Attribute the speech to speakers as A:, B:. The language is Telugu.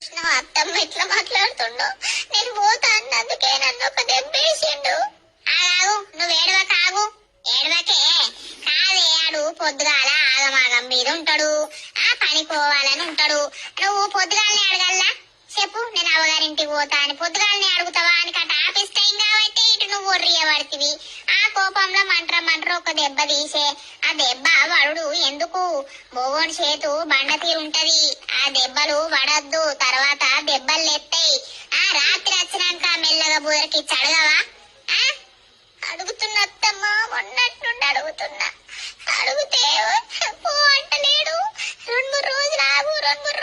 A: అత్తమ్మ ఇట్లా మాట్లాడుతుండో నేను పోతా అన్నందుకే నన్ను ఒక దెబ్బేసిండు. ఆగు, నువ్వు ఏడవకాగు, ఏడవకే. కాదే, ఆడు పొద్దుగాల ఆగమాగం మీద ఉంటాడు, ఆ పని పోవాలని ఉంటాడు. నువ్వు పొద్దుగాలని అడగల్లా? చెప్పు, నేను అవ్వగారింటికి పోతా అని పొద్దుగాలని అడుగుతావా? అని కట్ట ఆఫీస్ టైం కాబట్టి ఇటు నువ్వు ఒర్రియబడితివి. ఆ కోపంలో మంట్ర ఒక దెబ్బ తీసే. ఆ దెబ్బ వడుడు ఎందుకు? మోగోని చేతు బండ తీరుంటది, ఆ దెబ్బలు వడద్దు, తర్వాత దెబ్బలు ఎత్తాయి. ఆ రాత్రి వచ్చినాక మెల్లగా బుదరికి చడగవా? అడుగుతున్నా అత్తమ్మ, మొన్నట్టుండి అడుగుతున్నా. అడిగితే పో అంటలేడు. 2-3 రోజులు ఆగు, 2-3